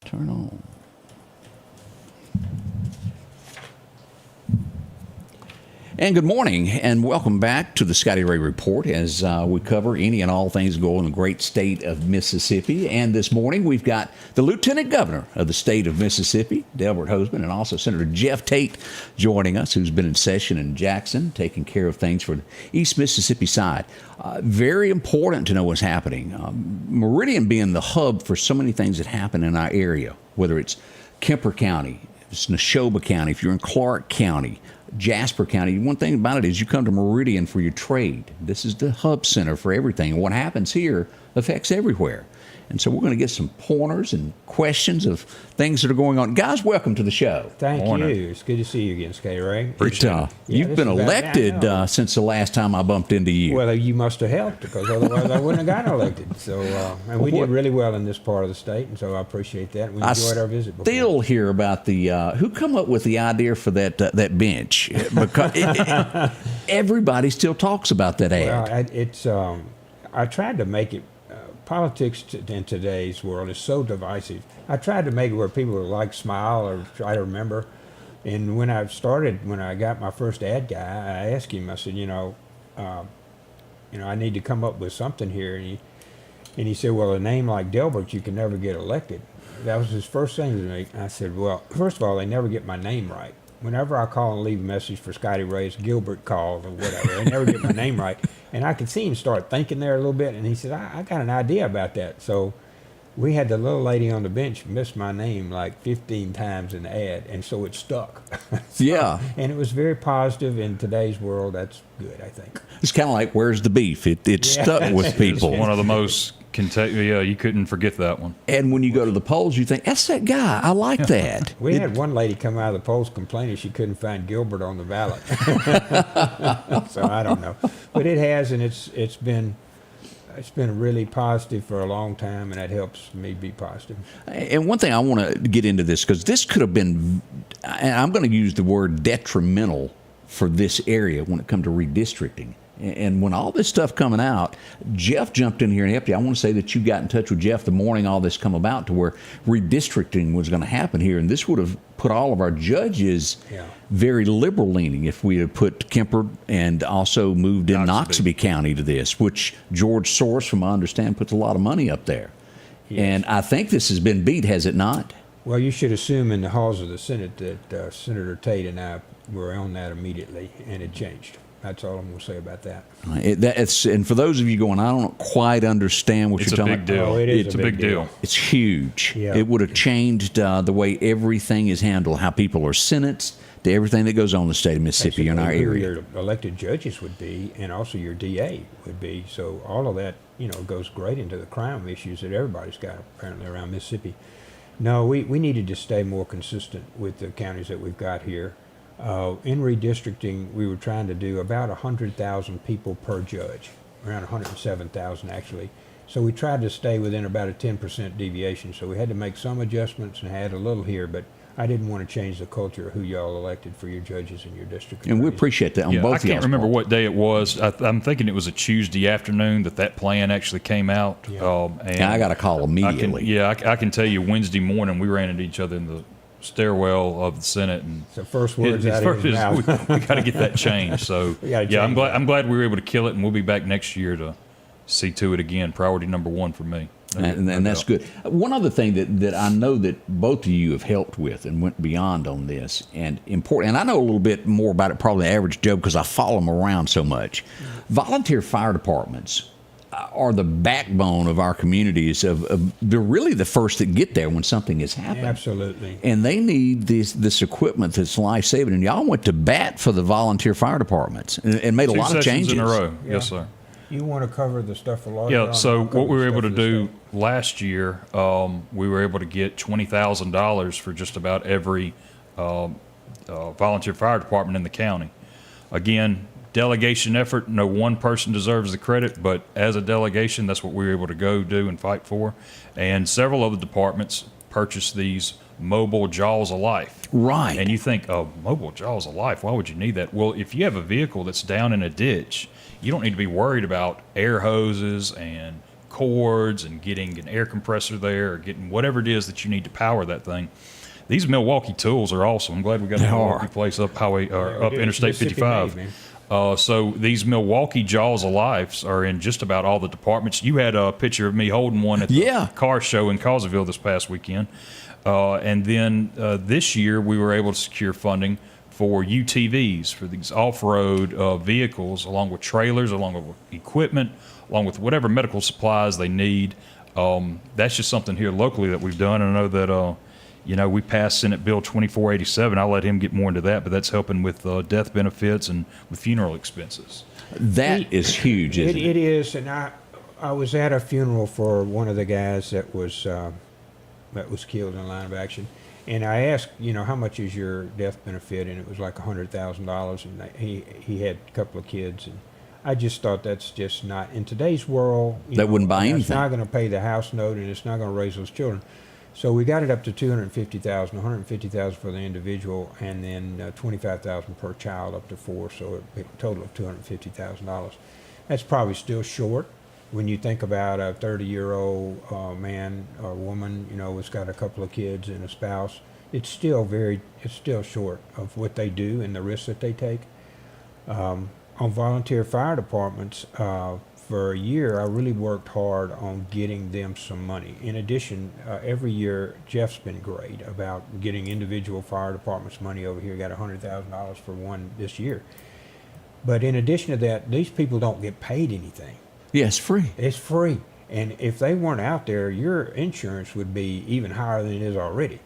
Turn on. And good morning, and welcome back to the Scotty Ray Report as we cover any and all things going on in the great state of Mississippi. And this morning we've got the Lieutenant Governor of the state of Mississippi, Delbert Hosemann, and also Senator Jeff Tate joining us, who's been in session in Jackson, taking care of things for the East Mississippi side. Very important to know what's happening. Meridian being the hub for so many things that happen in our area, whether it's Kemper County, it's Neshoba County, if you're in Clark County, Jasper County. One thing about it is you come to Meridian for your trade. This is the hub center for everything. And what happens here affects everywhere. And so we're going to get some pointers and questions of things that are going on. Guys, welcome to the show. Thank you. It's good to see you again, Scotty Ray. You've been elected since the last time I bumped into you. Well, you must have helped, because otherwise I wouldn't have gotten elected. So, and we did really well in this part of the state, and so I appreciate that. We enjoyed our visit before. I still hear about the who come up with the idea for that bench, because everybody still talks about that ad. Well, I tried to make it. Politics in today's world is so divisive. I tried to make it where people would like smile or try to remember. And when I got my first ad guy, I asked him. I said, I need to come up with something here. And he said, well, a name like Delbert, you can never get elected. That was his first thing to me. I said, well, first of all, they never get my name right. Whenever I call and leave a message for Scotty Ray, it's Gilbert called or whatever. They never get my name right. And I could see him start thinking there a little bit, and he said, I got an idea about that. So we had the little lady on the bench miss my name like 15 times in the ad, and so it stuck. Yeah. And it was very positive. In today's world, that's good, I think. It's kind of like, where's the beef? It stuck with people. It's one of the most you couldn't forget that one. And when you go to the polls, you think, that's that guy. I like that. We had one lady come out of the polls complaining she couldn't find Gilbert on the ballot. So I don't know. But it has, and it's been really positive for a long time, and that helps me be positive. And one thing I want to get into this, because this could have been, and I'm going to use the word detrimental for this area when it comes to redistricting. And when all this stuff coming out, Jeff jumped in here and helped you. I want to say that you got in touch with Jeff the morning all this come about, to where redistricting was going to happen here. And this would have put all of our judges very liberal leaning if we had put Kemper and also moved in Noxubee County to this, which George Soros, from what I understand, puts a lot of money up there. Yes. And I think this has been beat, has it not? Well, you should assume in the halls of the Senate that Senator Tate and I were on that immediately, and it changed. That's all I'm going to say about that. And for those of you going, I don't quite understand what you're talking about. It's a big deal. Oh, it's a big deal. It's huge. Yeah. It would have changed the way everything is handled, how people are sentenced, to everything that goes on in the state of Mississippi in our area. Your elected judges would be, and also your DA would be. So all of that, goes great into the crime issues that everybody's got apparently around Mississippi. No, we needed to stay more consistent with the counties that we've got here. In redistricting, we were trying to do about 100,000 people per judge, around 107,000 actually. So we tried to stay within about a 10% deviation. So we had to make some adjustments and add a little here, but I didn't want to change the culture of who y'all elected for your judges in your district. And we appreciate that on both of y'all's I can't remember what day it was. I'm thinking it was a Tuesday afternoon that plan actually came out. Yeah. And I got a call immediately. I can tell you Wednesday morning we ran into each other in the stairwell of the Senate, and the first words out of his mouth. We got to get that changed. So I'm glad we were able to kill it, and we'll be back next year to see to it again. Priority number one for me. And that's good. One other thing that I know that both of you have helped with and went beyond on this, and important, and I know a little bit more about it probably the average Joe because I follow them around so much. Volunteer fire departments are the backbone of our communities. They're really the first that get there when something has happened. Absolutely. And they need this equipment that's life-saving. And y'all went to bat for the volunteer fire departments and made a lot of changes. 2 sessions in a row. Yeah. Yes, sir. You want to cover the stuff for law? Yeah, so what we were able to do last year, we were able to get $20,000 for just about every volunteer fire department in the county. Again, delegation effort. No one person deserves the credit, but as a delegation, that's what we were able to go do and fight for. And several of the departments purchased these mobile jaws of life. Right. And you think, oh, mobile jaws of life, why would you need that? Well, if you have a vehicle that's down in a ditch, you don't need to be worried about air hoses and cords and getting an air compressor there or getting whatever it is that you need to power that thing. These Milwaukee tools are awesome. I'm glad we got the Milwaukee place up up Interstate 55. Made, So these Milwaukee Jaws of Life are in just about all the departments. You had a picture of me holding one at the car show in Causeville this past weekend. And then this year we were able to secure funding for UTVs, for these off-road vehicles, along with trailers, along with equipment, along with whatever medical supplies they need. That's just something here locally that we've done. And I know that we passed Senate Bill 2487. I'll let him get more into that, but that's helping with death benefits and with funeral expenses. That is huge, isn't it? It is, and I was at a funeral for one of the guys that was killed in the line of action, and I asked, how much is your death benefit, and it was like $100,000, and he had a couple of kids, and I just thought that's just not in today's world. That wouldn't buy anything. It's not going to pay the house note, and it's not going to raise those children. So we got it up to $250,000, $150,000 for the individual, and then $25,000 per child up to 4, so a total of $250,000. That's probably still short when you think about a 30-year-old man or woman, who's got a couple of kids and a spouse. It's still short of what they do and the risks that they take. On volunteer fire departments, for a year, I really worked hard on getting them some money. In addition, every year, Jeff's been great about getting individual fire departments money over here. Got $100,000 for one this year. But in addition to that, these people don't get paid anything. Yeah, it's free. It's free. And if they weren't out there, your insurance would be even higher than it is already.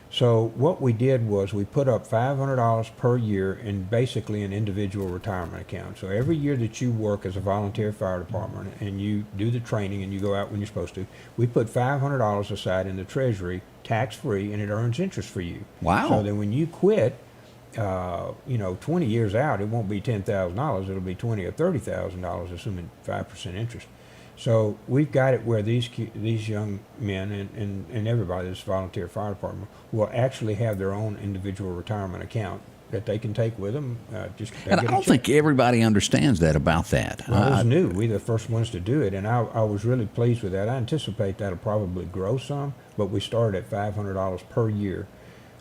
So what we did was we put up $500 per year in basically an individual retirement account. So every year that you work as a volunteer fire department and you do the training and you go out when you're supposed to, we put $500 aside in the Treasury, tax-free, and it earns interest for you. Wow. So then when you quit, 20 years out, it won't be $10,000. It'll be $20,000 or $30,000, assuming 5% interest. So we've got it where these young men and everybody that's volunteer fire department will actually have their own individual retirement account that they can take with them. And I don't think everybody understands that about that. Well, it was new. We're the first ones to do it, and I was really pleased with that. I anticipate that'll probably grow some, but we started at $500 per year.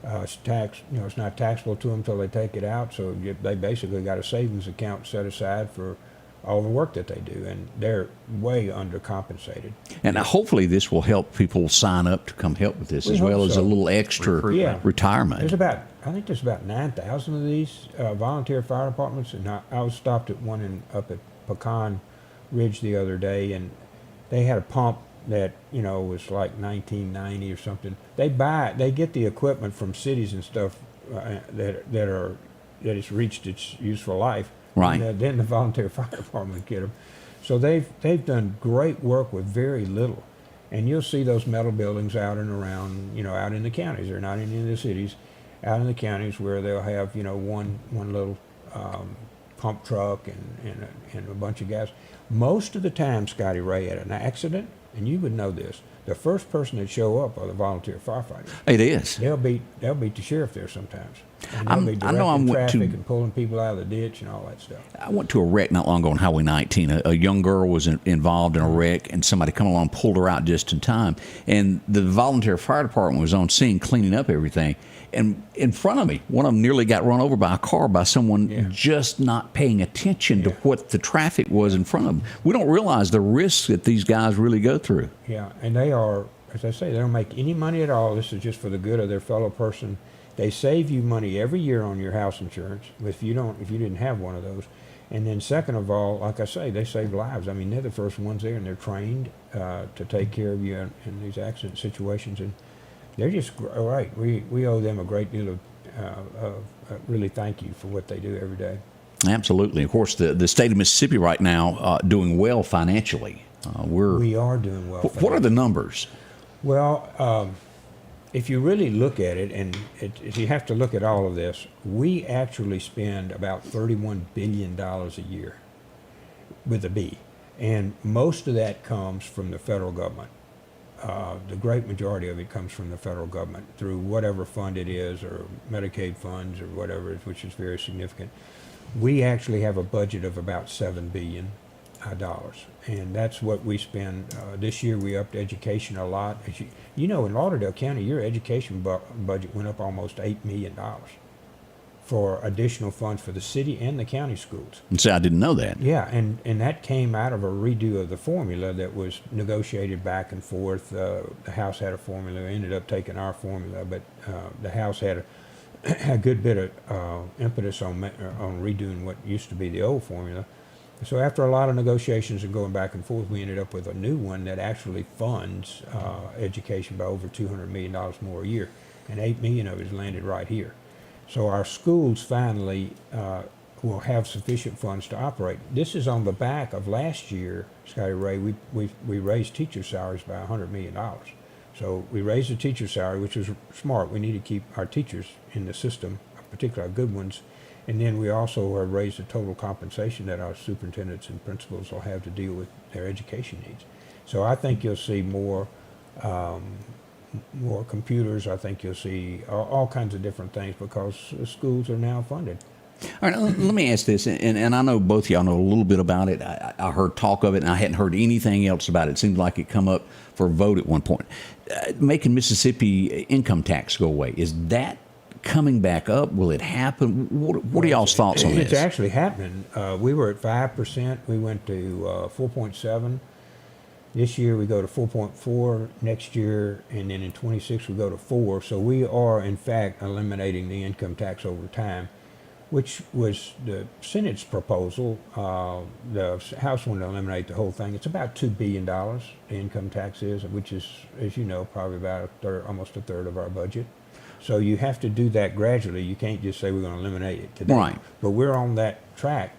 It's it's not taxable to them until they take it out, so they basically got a savings account set aside for all the work that they do, and they're way undercompensated. And hopefully this will help people sign up to come help with this, as well as a little extra retirement. I think there's about 9,000 of these volunteer fire departments, and I was stopped at one up at Pecan Ridge the other day, and they had a pump that was like 1990 or something. They get the equipment from cities and stuff that it's reached its useful life. Right. And then the volunteer fire department get them. So they've done great work with very little. And you'll see those metal buildings out and around, out in the counties. They're not in any of the cities. Out in the counties where they'll have, one little pump truck and a bunch of guys. Most of the time, Scotty Ray, at an accident, and you would know this, the first person that show up are the volunteer firefighters. It is. They'll beat the sheriff there sometimes. And they'll be directing traffic and pulling people out of the ditch and all that stuff. I went to a wreck not long ago on Highway 19. A young girl was involved in a wreck, and somebody come along and pulled her out just in time. And the volunteer fire department was on scene cleaning up everything. And in front of me, one of them nearly got run over by a car by someone just not paying attention to what the traffic was in front of them. We don't realize the risks that these guys really go through. Yeah, and they are, as I say, they don't make any money at all. This is just for the good of their fellow person. They save you money every year on your house insurance if you didn't have one of those. And then second of all, like I say, they save lives. I mean, they're the first ones there, and they're trained to take care of you in these accident situations. And they're just right. We owe them a great deal of really thank you for what they do every day. Absolutely. Of course, the state of Mississippi right now doing well financially. We are doing well. What are the numbers? Well, if you really look at it, and you have to look at all of this, we actually spend about $31 billion a year with a B. And most of that comes from the federal government. The great majority of it comes from the federal government through whatever fund it is, or Medicaid funds or whatever, which is very significant. We actually have a budget of about $7 billion. dollars. And that's what we spend. This year we upped education a lot. As you know, in Lauderdale County, your education budget went up almost $8 million for additional funds for the city and the county schools. And so I didn't know that. Yeah, and that came out of a redo of the formula that was negotiated back and forth. The House had a formula, ended up taking our formula, but the House had a good bit of impetus on redoing what used to be the old formula. So after a lot of negotiations and going back and forth, we ended up with a new one that actually funds education by over $200 million more a year, and $8 million of it is landed right here. So our schools finally will have sufficient funds to operate. This is on the back of last year, Scotty Ray. We raised teacher salaries by $100 million. So we raised the teacher salary, which was smart. We need to keep our teachers in the system, particularly our good ones. And then we also have raised the total compensation that our superintendents and principals will have to deal with their education needs. So I think you'll see more computers. I think you'll see all kinds of different things because the schools are now funded. All right, let me ask this, and I know both of y'all know a little bit about it. I heard talk of it, and I hadn't heard anything else about it. It seemed like it come up for a vote at one point. Making Mississippi income tax go away, is that coming back up? Will it happen? What are y'all's thoughts on this? It's actually happening. We were at 5%. We went to 4.7. This year we go to 4.4 next year, and then in 26 we go to 4. So we are, in fact, eliminating the income tax over time, which was the Senate's proposal. The House wanted to eliminate the whole thing. It's about $2 billion, the income tax is, which is, as you know, probably about almost a third of our budget. So you have to do that gradually. You can't just say we're going to eliminate it today. Right. But we're on that track.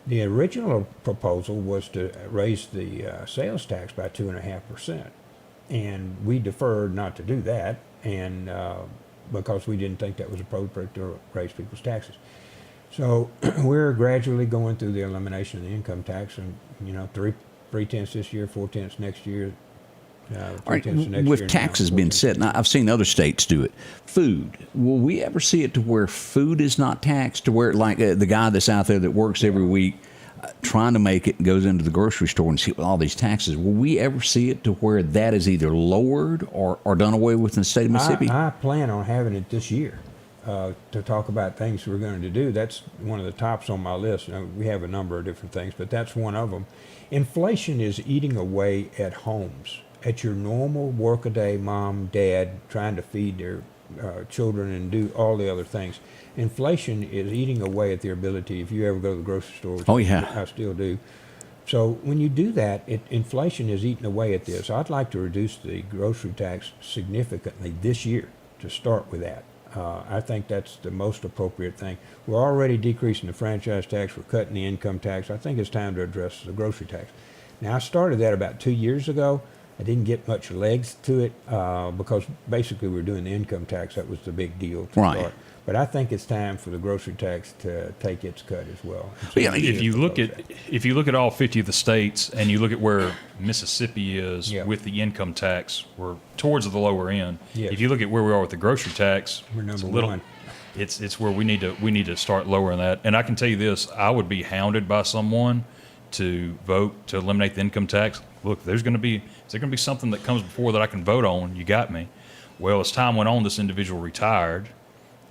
The original proposal was to raise the sales tax by 2.5%, and we deferred not to do that, and because we didn't think that was appropriate to raise people's taxes. So we're gradually going through the elimination of the income tax, and 3/10 this year, 4/10 next year. All right, with taxes being set, and I've seen other states do it. Food, will we ever see it to where food is not taxed, to where like the guy that's out there that works every week trying to make it and goes into the grocery store and see all these taxes? Will we ever see it to where that is either lowered or done away with in the state of Mississippi? I plan on having it this year to talk about things we're going to do. That's one of the tops on my list. We have a number of different things, but that's one of them. Inflation is eating away at homes. At your normal workaday mom, dad, trying to feed their children and do all the other things. Inflation is eating away at their ability. If you ever go to the grocery store, which oh yeah, I still do. So when you do that, inflation is eating away at this. I'd like to reduce the grocery tax significantly this year to start with that. I think that's the most appropriate thing. We're already decreasing the franchise tax. We're cutting the income tax. I think it's time to address the grocery tax. Now, I started that about 2 years ago. I didn't get much legs to it because basically we're doing the income tax. That was the big deal to start. But I think it's time for the grocery tax to take its cut as well. So if you look at all 50 of the states and you look at where Mississippi is with the income tax, we're towards the lower end. Yes. If you look at where we are with the grocery tax, we're number one. It's where we need to start lowering that. And I can tell you this: I would be hounded by someone to vote to eliminate the income tax. Look, is there going to be something that comes before that I can vote on? You got me. Well, as time went on, this individual retired.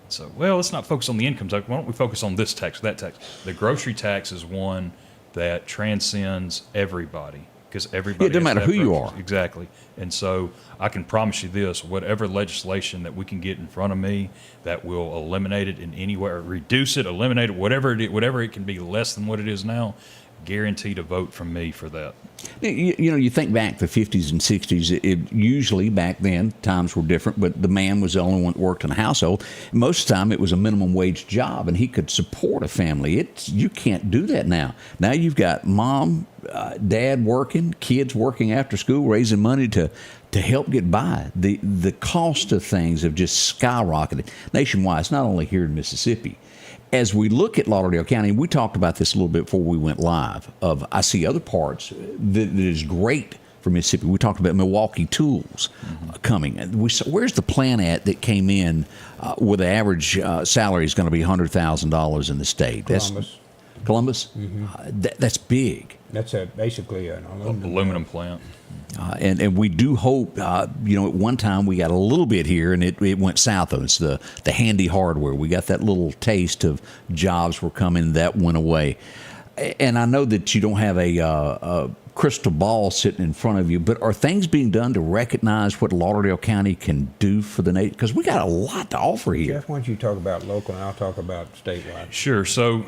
So, let's not focus on the income tax. Why don't we focus on this tax, that tax? The grocery tax is one that transcends everybody because everybody. It doesn't matter who you are. Exactly. And so I can promise you this: whatever legislation that we can get in front of me that will eliminate it in any way, or reduce it, eliminate it, whatever it can be less than what it is now. Guaranteed a vote from me for that. You think back to the 50s and 60s, it usually back then, times were different, but the man was the only one that worked in the household. Most of the time, it was a minimum wage job, and he could support a family. You can't do that now. Now you've got mom, dad working, kids working after school, raising money to help get by. The cost of things have just skyrocketed nationwide. It's not only here in Mississippi. As we look at Lauderdale County, we talked about this a little bit before we went live, I see other parts that is great for Mississippi. We talked about Milwaukee Tools coming. Where's the plan at that came in with the average salary is going to be $100,000 in the state? Columbus. That's big. That's basically an Aluminum plant. And we do hope, at one time we got a little bit here and it went south of us, the handy hardware. We got that little taste of jobs were coming, that went away. And I know that you don't have a crystal ball sitting in front of you, but are things being done to recognize what Lauderdale County can do for the nation? Because we got a lot to offer here. Jeff, why don't you talk about local and I'll talk about statewide. Sure. So,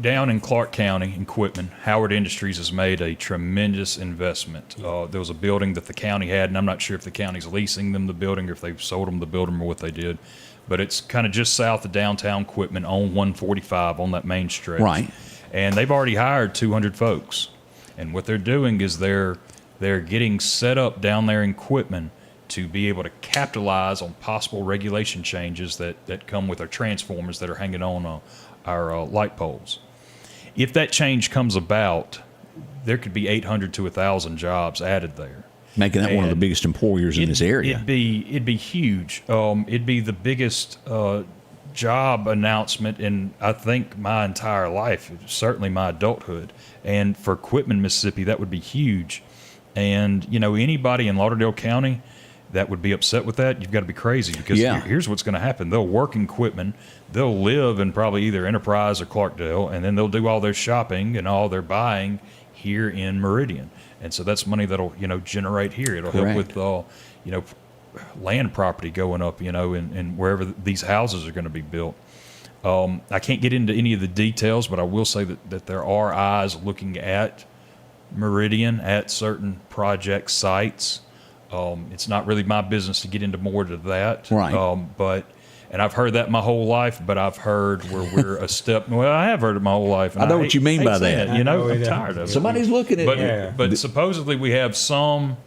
down in Clark County, in Quitman, Howard Industries has made a tremendous investment. There was a building that the county had, and I'm not sure if the county's leasing them the building or if they've sold them the building or what they did. But it's kind of just south of downtown Quitman on 145 on that main stretch. Right. And they've already hired 200 folks. And what they're doing is they're getting set up down there in Quitman to be able to capitalize on possible regulation changes that come with our transformers that are hanging on our light poles. If that change comes about, there could be 800 to 1,000 jobs added there. Making that one of the biggest employers in this area. It'd be huge. It'd be the biggest job announcement in, I think, my entire life, certainly my adulthood. And for Quitman, Mississippi, that would be huge. And, anybody in Lauderdale County that would be upset with that, you've got to be crazy, because here's what's going to happen. They'll work in Quitman. They'll live in probably either Enterprise or Clarkdale, and then they'll do all their shopping and all their buying here in Meridian. And so that's money that'll, generate here. It'll help with, land property going up, and wherever these houses are going to be built. I can't get into any of the details, but I will say that there are eyes looking at Meridian at certain project sites. It's not really my business to get into more to that. Right. And I've heard that my whole life, but I've heard where we're a step. Well, I have heard it my whole life. And I know what you mean by that. I'm tired of it. Somebody's looking at it. But supposedly we have some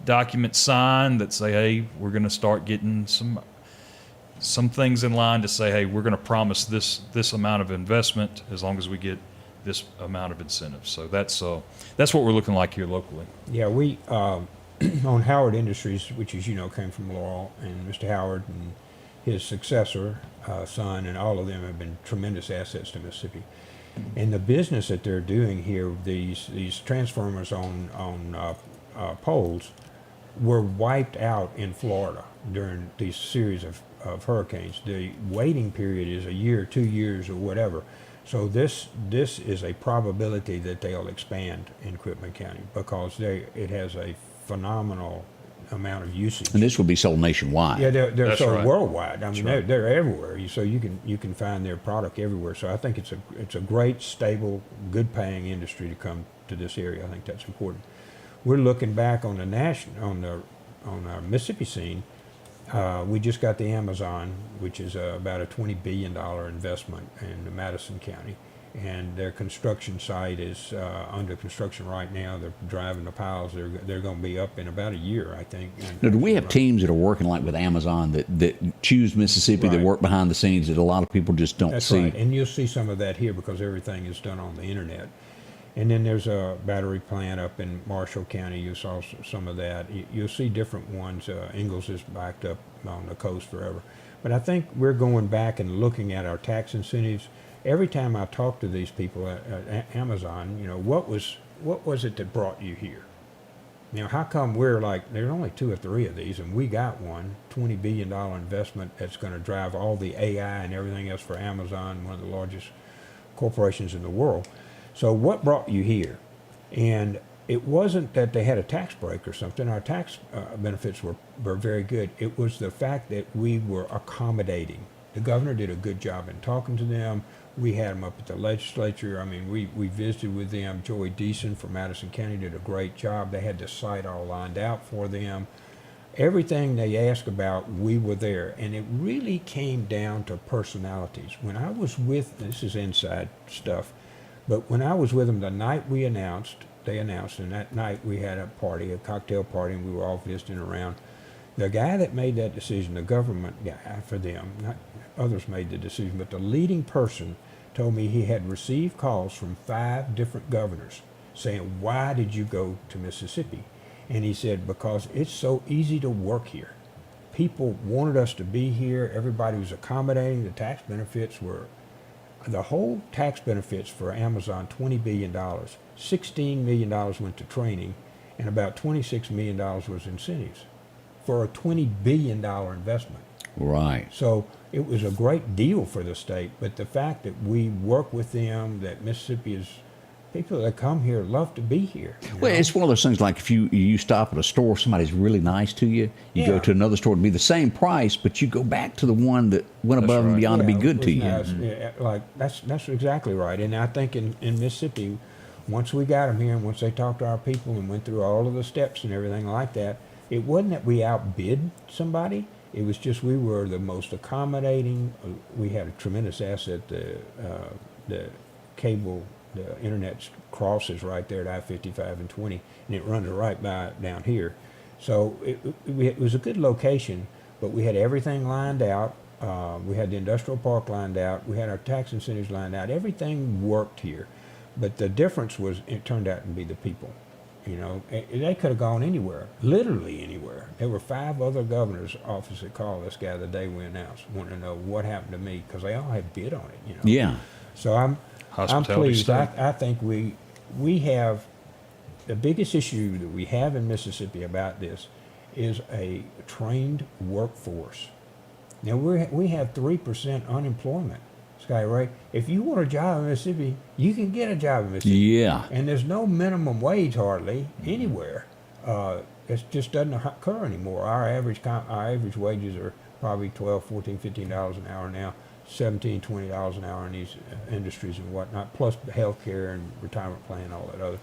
documents signed that say, hey, we're going to start getting some things in line to say, hey, we're going to promise this amount of investment as long as we get this amount of incentives. So that's what we're looking like here locally. Yeah, we on Howard Industries, which, as came from Laurel, and Mr. Howard and his successor, son, and all of them have been tremendous assets to Mississippi. And the business that they're doing here, these transformers on poles, were wiped out in Florida during these series of hurricanes. The waiting period is a year, 2 years, or whatever. So this is a probability that they'll expand in Quitman County, because it has a phenomenal amount of usage. And this will be sold nationwide. Yeah, they're That's sold right. worldwide. I mean, right. they're everywhere. So you can find their product everywhere. So I think it's a great, stable, good paying industry to come to this area. I think that's important. We're looking back on on our Mississippi scene. We just got the Amazon, which is about a $20 billion investment in Madison County. And their construction site is under construction right now. They're driving the piles. They're going to be up in about a year, I think. Now, do we have teams that are working like with Amazon that choose Mississippi, that work behind the scenes, that a lot of people just don't see? That's right. And you'll see some of that here because everything is done on the internet. And then there's a battery plant up in Marshall County. You saw some of that. You'll see different ones. Ingalls is backed up on the coast forever. But I think we're going back and looking at our tax incentives. Every time I talk to these people at Amazon, what was it that brought you here? How come we're like, there's only 2 or 3 of these, and we got one $20 billion investment that's going to drive all the AI and everything else for Amazon, one of the largest corporations in the world. So what brought you here? And it wasn't that they had a tax break or something. Our tax benefits were very good. It was the fact that we were accommodating. The governor did a good job in talking to them. We had them up at the legislature. I mean, we visited with them. Joey Deason from Madison County did a great job. They had the site all lined out for them. Everything they asked about, we were there. And it really came down to personalities. When I was this is inside stuff, but when I was with them the night they announced, and that night we had a cocktail party, and we were all visiting around. The guy that made that decision, the government guy for them, not others made the decision, but the leading person told me he had received calls from 5 different governors saying, why did you go to Mississippi? And he said, because it's so easy to work here. People wanted us to be here. Everybody was accommodating. The tax benefits were The whole tax benefits for Amazon, $20 billion. $16 million went to training, and about $26 million was incentives for a $20 billion investment. Right. So it was a great deal for the state, but the fact that we work with them, that Mississippi is, people that come here love to be here. Well, it's one of those things like if you stop at a store, somebody's really nice to you, you go Yeah. to another store to be the same price, but you go back to the one that went above and right. beyond to be Yeah, good it to was you. nice. Yeah, like that's exactly right. And I think in Mississippi, once we got them here and once they talked to our people and went through all of the steps and everything like that, it wasn't that we outbid somebody. It was just we were the most accommodating. We had a tremendous asset. The cable, the internet crosses right there at I-55 and 20, and it runs right by down here. So it was a good location, but we had everything lined out. We had the industrial park lined out. We had our tax incentives lined out. Everything worked here. But the difference was it turned out to be the people. You know, they could have gone anywhere, literally anywhere. There were 5 other governors' offices that called this guy the day we announced, wanting to know what happened to me, because they all had bid on it, you know. Yeah. So I'm Hospitality pleased. state. I think we have, the biggest issue that we have in Mississippi about this is a trained workforce. Now we have 3% unemployment. Scotty Ray, if you want a job in Mississippi, you can get a job in Mississippi. Yeah. And there's no minimum wage hardly anywhere. It just doesn't occur anymore. Our average wages are probably $12, $14, $15 an hour now, $17, $20 an hour in these industries and whatnot, plus health care and retirement plan, all that other.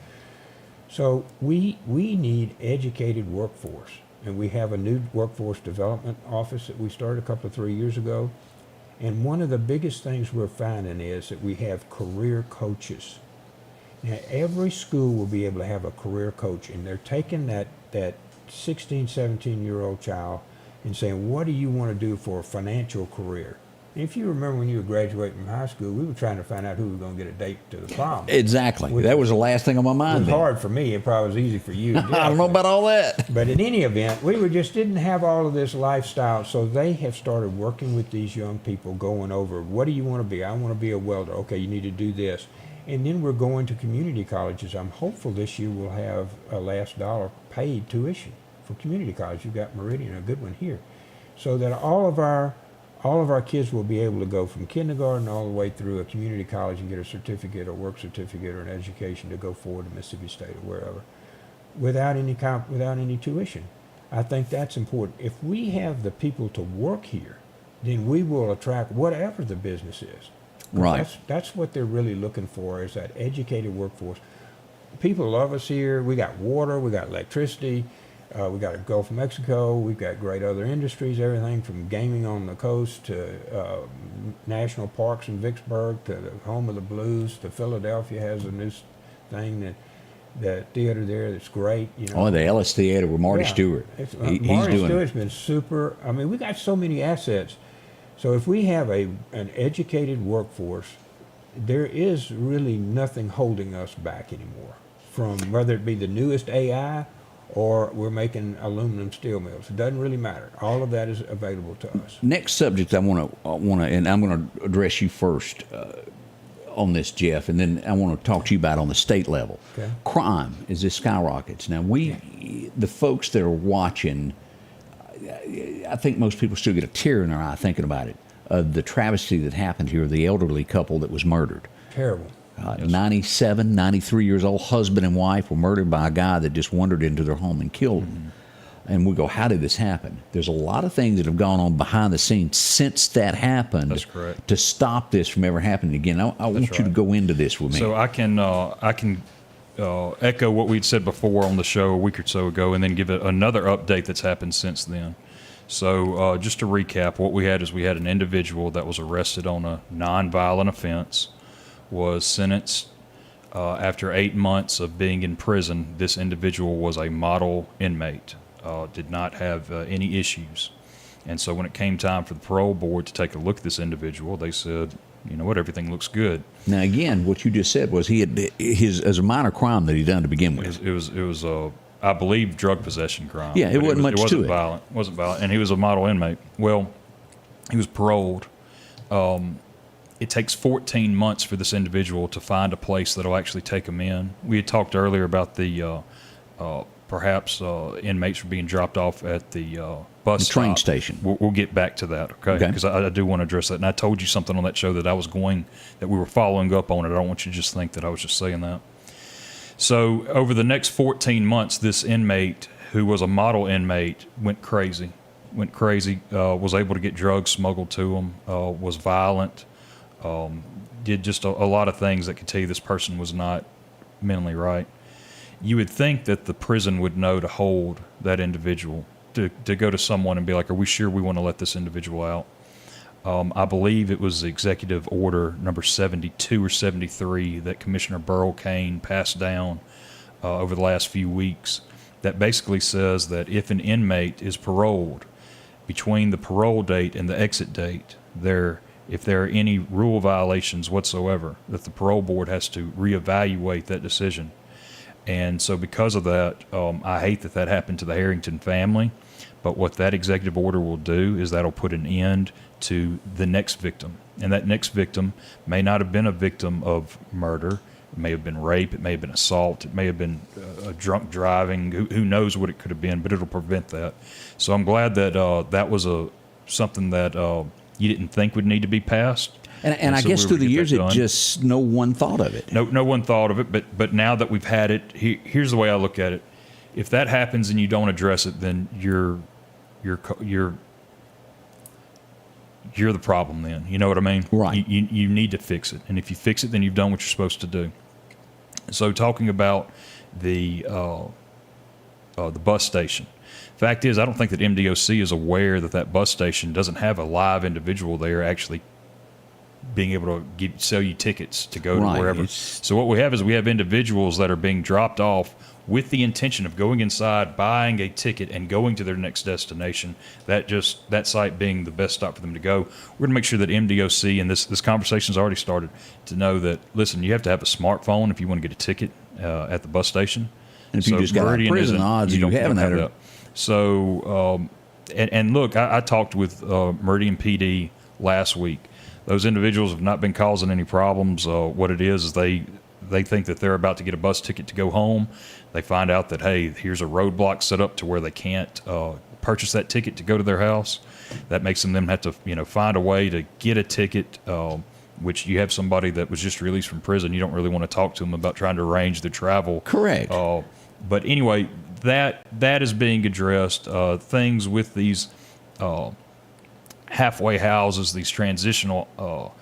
So we need educated workforce. And we have a new workforce development office that we started 3 years ago. And one of the biggest things we're finding is that we have career coaches. Now, every school will be able to have a career coach, and they're taking that 16, 17-year-old child and saying, what do you want to do for a financial career? And if you remember when you were graduating from high school, we were trying to find out who was going to get a date to the prom. Exactly. That was the last thing on my It mind. was then. hard for me. It probably was easy for you. I don't know about all that. But in any event, we just didn't have all of this lifestyle, so they have started working with these young people, going over, what do you want to be? I want to be a welder. Okay, you need to do this. And then we're going to community colleges. I'm hopeful this year we'll have a last dollar paid tuition for community college. You've got Meridian, a good one here. So that all of our kids will be able to go from kindergarten all the way through a community college and get a certificate or work certificate or an education to go forward to Mississippi State or wherever, without any tuition. I think that's important. If we have the people to work here, then we will attract whatever the business is. Right. That's what they're really looking for, is that educated workforce. People love us here. We got water, we got electricity, we got a Gulf of Mexico, we've got great other industries, everything from gaming on the coast to national parks in Vicksburg to the home of the blues to Philadelphia has a new thing, the theater there that's great. You know. Oh, the Ellis Theater with Marty Yeah. Stewart. He's Marty doing Stewart's been super. I mean, we got so many assets. So if we have an educated workforce, there is really nothing holding us back anymore, from whether it be the newest AI or we're making aluminum steel mills. It doesn't really matter. All of that is available to us. Next subject I want to, and I'm going to address you first on this, Jeff, and then I want to talk to you about on the state level. Okay. Crime is this skyrockets. Now the folks that are watching, I think most people still get a tear in their eye thinking about it. The travesty that happened here, the elderly couple that was murdered. Terrible. 97, 93 years old, husband and wife were murdered by a guy that just wandered into their home and killed them. And we go, how did this happen? There's a lot of things that have gone on behind the scenes since that happened. That's correct. To stop this from ever happening again. I want you to right. go into this with me. So I can echo what we'd said before on the show a week or so ago, and then give it another update that's happened since then. So just to recap, what we had is we had an individual that was arrested on a nonviolent offense, was sentenced after 8 months of being in prison. This individual was a model inmate, did not have any issues. And so when it came time for the parole board to take a look at this individual, they said, you know what, everything looks good. Now, again, what you just said was he had as a minor crime that he done to begin with. It was I believe, drug possession crime. Yeah, it but wasn't much wasn't to it. violent. It wasn't violent, and he was a model inmate. Well, he was paroled. it takes 14 months for this individual to find a place that'll actually take them in. We had talked earlier about the perhaps inmates were being dropped off at the bus The train stop. station. We'll get back to that, okay? Okay. Because I do want to address that. And I told you something on that show that we were following up on it. I don't want you to just think that I was just saying that. So over the next 14 months, this inmate, who was a model inmate, went crazy, was able to get drugs smuggled to him, was violent, did just a lot of things that could tell you this person was not mentally right. You would think that the prison would know to hold that individual, to go to someone and be like, are we sure we want to let this individual out? I believe it was Executive Order number 72 or 73 that Commissioner Burl Cain passed down over the last few weeks that basically says that if an inmate is paroled, between the parole date and the exit date, if there are any rule violations whatsoever, that the parole board has to reevaluate that decision. And so because of that, I hate that happened to the Harrington family, but what that executive order will do is that'll put an end to the next victim. And that next victim may not have been a victim of murder. It may have been rape. It may have been assault. It may have been a drunk driving. Who knows what it could have been, but it'll prevent that. So I'm glad that that was something that you didn't think would need to be passed. And I so guess we were through the to get years, that it done. just no one thought of it. No one thought of it, but now that we've had it, here's the way I look at it. If that happens and you don't address it, then you're the problem then. You know what I mean? Right. You need to fix it. And if you fix it, then you've done what you're supposed to do. So talking about the bus station. Fact is, I don't think that MDOC is aware that bus station doesn't have a live individual there actually being able to sell you tickets to go Right. to wherever. So what we have is we have individuals that are being dropped off with the intention of going inside, buying a ticket, and going to their next destination. That site being the best stop for them to go. We're going to make sure that MDOC, and this conversation's already started, to know that, listen, you have to have a smartphone if you want to get a ticket at the bus station. And if you just got out of Meridian prison, isn't- odds of you don't having have that are- So, and look, I talked with Meridian PD last week. Those individuals have not been causing any problems. What it is they think that they're about to get a bus ticket to go home. They find out that, hey, here's a roadblock set up to where they can't purchase that ticket to go to their house. That makes them have to, find a way to get a ticket, which you have somebody that was just released from prison. You don't really want to talk to them about trying to arrange their travel. Correct. But anyway, that is being addressed. Things with these halfway houses, these transitional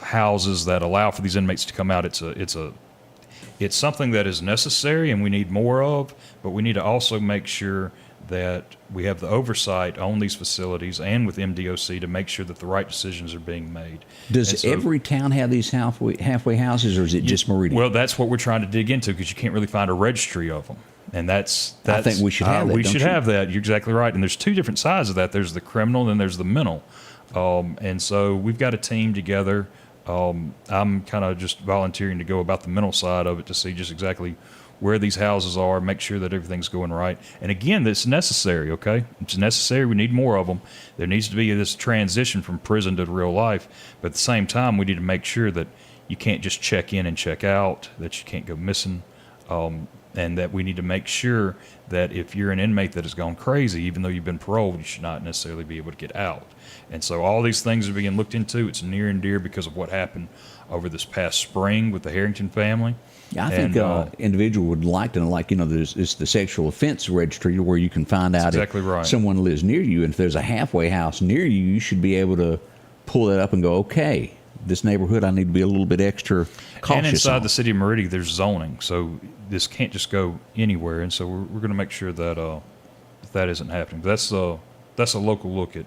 houses that allow for these inmates to come out. It's something that is necessary and we need more of, but we need to also make sure that we have the oversight on these facilities and with MDOC to make sure that the right decisions are being made. Does every town have these halfway houses, or is it just Meridian? Well, that's what we're trying to dig into, because you can't really find a registry of them. And that's I think we should have that, we don't should you? have that. You're exactly right. And there's two different sides of that. There's the criminal and then there's the mental. And so we've got a team together. I'm kind of just volunteering to go about the mental side of it to see just exactly where these houses are, make sure that everything's going right. And again, that's necessary, okay? It's necessary. We need more of them. There needs to be this transition from prison to real life. But at the same time, we need to make sure that you can't just check in and check out, that you can't go missing, and that we need to make sure that if you're an inmate that has gone crazy, even though you've been paroled, you should not necessarily be able to get out. And so all these things are being looked into. It's near and dear because of what happened over this past spring with the Harrington family. Yeah, I think individual would like to know, it's the sexual offense registry where you can find out exactly if right. someone lives near you. And if there's a halfway house near you, you should be able to pull that up and go, okay, this neighborhood I need to be a little bit extra cautious And inside on. the city of Meridian, there's zoning, so this can't just go anywhere. And so we're going to make sure that that isn't happening. That's a local look at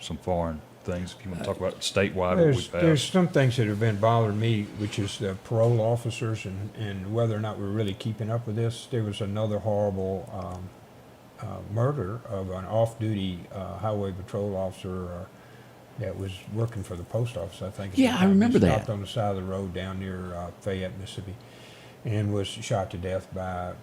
some foreign things. If you want to talk about statewide, what we've There's passed. some things that have been bothering me, which is the parole officers and whether or not we're really keeping up with this. There was another horrible murder of an off-duty highway patrol officer that was working for the post office, I think. Yeah, I remember that. Stopped on the side of the road down near Fayette, Mississippi, and was shot to death by